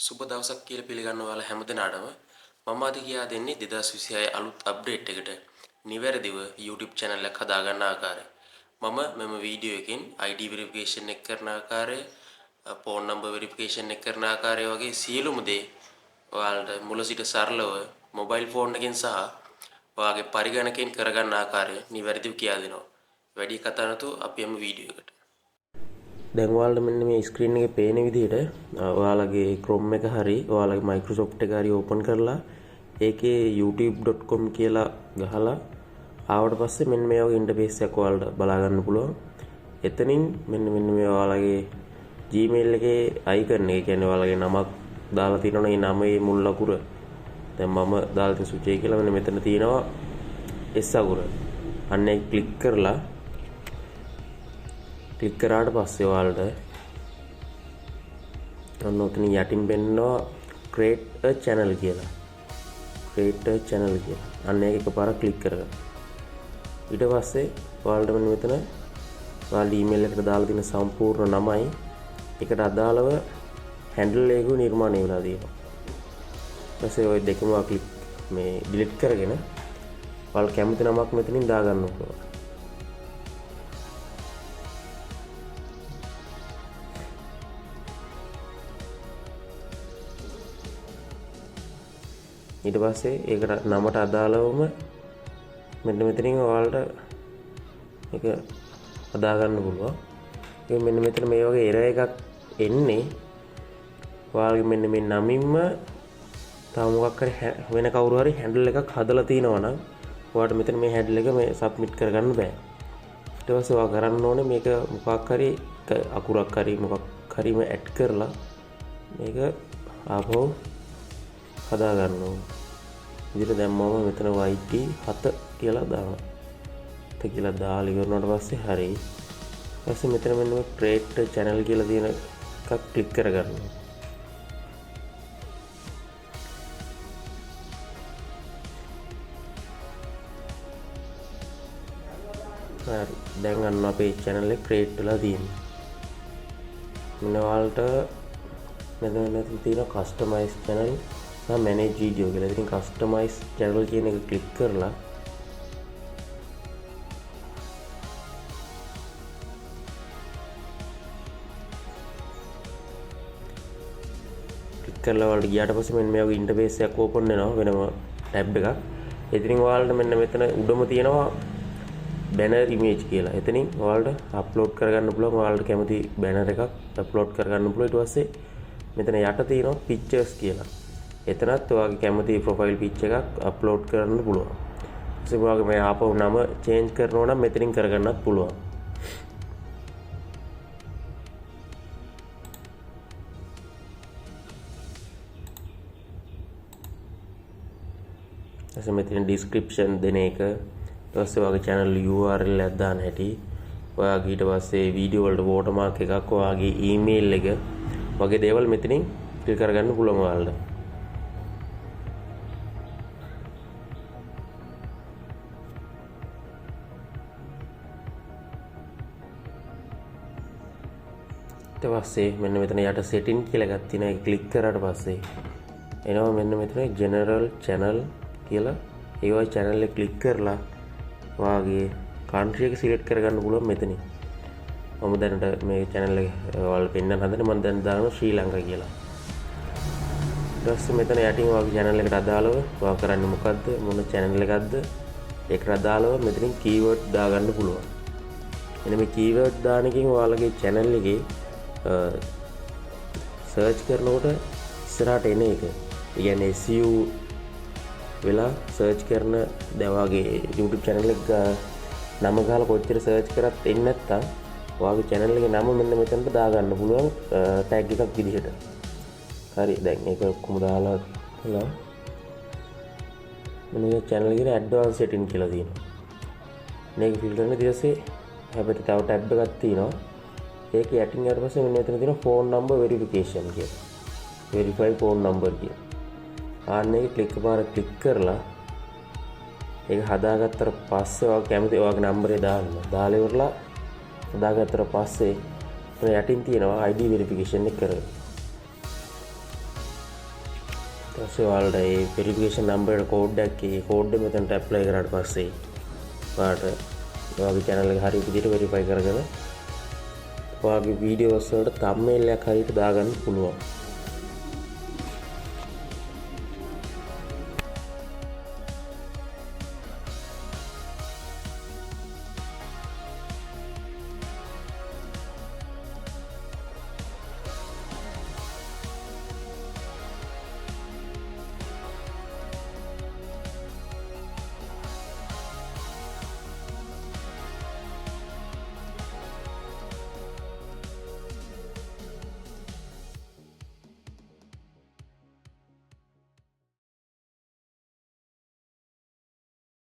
සුබ දවසක් කියලා පිළිගන්න ඔයාලා හැමදෙනාටම මම අද කියා දෙන්නේ 2026 අලුත් අප්ඩේට් එකට නිවැරදිව YouTube channel එක හදාගන්න ආකාරය. මම මෙම වීඩියෝ එකෙන් ID verification එක කරන ආකාරය, phone number verification එක කරන ආකාරය වගේ සියලුම දේ ඔයාලට මුල සිට සරලව mobile phone එකෙන් සහ ඔයාගේ පරිගණකයෙන් කරගන්න ආකාරය නිවැරදිව කියා දෙනවා. වැඩි කතා නැතුව අපි යමු වීඩියෝ එකට. දැන් ඔයාලට මෙන්න මේ ස්ක්‍රීන් එකේ පේන විදිහට ඔයාලගේ Chrome එක හරි ඔයාලගේ Microsoft එක හරි ඕපන් කරලා ඒකේ youtube.com කියලා ගහලා ආවට පස්සේ මෙන්න මේ වගේ ඉන්ටර්ෆේස් එකක් ඔයාලට බලා ගන්න පුළුවන්. එතනින් මෙන්න මේ ඔයාලගේ Gmail එකේ icon එක කියන්නේ ඔයාලගේ නමක් දාලා තියෙනවනේ ඒ නමේ මුල් අකුර. දැන් මම දාලා තියෙන සුචේ කියලා මෙන්න මෙතන තියෙනවා S අකුර. අන්න ඒක ක්ලික් කරලා ක්ලික් කරාට පස්සේ ඔයාලට ඔන්න ඔතන යටින් පෙන්නනවා create a channel කියලා. create a channel කියලා. අන්න ඒක එකපාරක් ක්ලික් කරගන්න. ඊට පස්සේ ඔයාලට මෙන්න මෙතන ඔයාලා email එකට දාලා තියෙන සම්පූර්ණ නමයි එකට අදාළව handle එක නිර්මාණය වෙලා තියෙනවා. ඊපස්සේ ওই දෙකම ක්ලික් මේ delete කරගෙන ඔයාලා කැමති නමක් මෙතනින් දාගන්න ඕන. ඊට පස්සේ ඒකට නමට අදාළවම මෙන්න මෙතනින් ඔයාලට ඒක හදා ගන්න පුළුවන්. ඒ මෙන්න මෙතන මේ වගේ error එකක් එන්නේ ඔයාලගේ මෙන්න මේ නමින්ම තව මොකක් හරි වෙන කවුරු හරි handle එකක් හදලා තිනවා නම් ඔයාලට මෙතන මේ handle එක මේ submit කරගන්න බෑ. ඊට පස්සේ ඔයා කරන්න ඕනේ මේක මොකක් හරි අකුරක් හරි මොකක් හරි මේ add කරලා මේක ආපහු හදා ගන්න ඕනේ. විදිහට දැන් මම මෙතන YT 7 කියලා දානවා. 7 කියලා දාලා ඉවරනට පස්සේ හරි. ඊපස්සේ මෙතන මෙන්න මේ create channel කියලා තියෙන එකක් ක්ලික් කරගන්න. හරි. දැන් අන්න අපේ channel එක create වෙලා තියෙනවා. මෙන්න ඔයාලට මෙතන තියෙන customize channel manage video කියලා. ඉතින් customize channel කියන එක ක්ලික් කරලා ඔයාලට ගියාට පස්සේ මෙන්න මේ වගේ ඉන්ටර්ෆේස් එකක් ඕපන් වෙනවා වෙනම ටැබ් එකක්. එතනින් ඔයාලට මෙන්න මෙතන උඩම තියෙනවා banner image කියලා. එතනින් ඔයාලට අප්ලෝඩ් කරගන්න පුළුවන්. ඔයාලට කැමති banner එකක් අප්ලෝඩ් කරගන්න පුළුවන්. ඊට පස්සේ මෙතන යට තියෙනවා pictures කියලා. එතනත් ඔයාගේ කැමති ප්‍රොෆයිල් පිච් එකක් අප්ලෝඩ් කරන්න පුළුවන්. ඊට ඔයාගේ මේ ආපහු නම චේන්ජ් කරනවා නම් මෙතනින් කරගන්නත් පුළුවන්. ඊට මෙතන description දෙන එක, ඊට පස්සේ ඔයාගේ channel URL එක දාන්න හැටි, ඔයාගේ ඊට පස්සේ වීඩියෝ වලට watermark එකක්, ඔයාගේ email එක වගේ දේවල් මෙතනින් ක්ලික් කරගන්න පුළුවන් ඔයාලට. ඊට පස්සේ මෙන්න මෙතන යට setting කියලා එකක් තියෙනවා. ඒක ක්ලික් කරාට පස්සේ එනවා මෙන්න මෙතන general channel කියලා. ඒ වගේ channel එක ක්ලික් කරලා ඔයාගේ country එක select කරගන්න පුළුවන් මෙතනින්. මම දැනට මේ channel එක ඔයාලට පෙන්නන්න හදන්නේ. මම දැන් දානවා ශ්‍රී ලංකා කියලා. ඊට පස්සේ මෙතන යටින් ඔයාගේ channel එකට අදාළව ඔයා කරන්නේ මොකද්ද, මොන channel එකක්ද, ඒකට අදාළව මෙතනින් keyword දාගන්න පුළුවන්. එන්න මේ keyword දාන එකෙන් ඔයාලගේ channel එකේ සර්ච් කරනකොට ඉස්සරහට එන එක. ඒ කියන්නේ SEO වෙලා සර්ච් කරන දැන් ඔයාගේ YouTube channel එක නම ගහලා කොච්චර සර්ච් කරත් එන්නේ නැත්තම් ඔයාගේ channel එකේ නම මෙන්න මෙතනට දාගන්න පුළුවන් tag එකක් විදිහට. හරි. දැන් ඒක කොහොම දාලා කියලා මෙන්න මේ channel එකේ advanced setting කියලා තියෙනවා. මේක ෆිල්ටර් කරන ඊට පස්සේ හැබැයි තව ටැබ් එකක් තියෙනවා. ඒක යටින් ඊට පස්සේ මෙන්න එතන තියෙනවා phone number verification කියලා. verify phone number කියලා. ආන්න ඒක ක්ලික් කරලා ඒක හදාගත්තට පස්සේ ඔයාලා කැමති ඔයාගේ නම්බරේ දාන්න. දාලා ඉවරලා හදාගත්තට පස්සේ යටින් තියෙනවා ID verification එක කරගන්න. ඊපස්සේ ඔයාලට ඒ වෙරිෆිකේෂන් නම්බර් කෝඩ් එකක් ඒ කෝඩ් එක මෙතනට ඇප්ලයි කරාට පස්සේ ඔයාලට ඔයාගේ channel එක හරිය විදිහට වෙරිෆයි කරගෙන ඔයාගේ වීඩියෝස් වලට thumbnail එකක් හරියට දාගන්න පුළුවන්.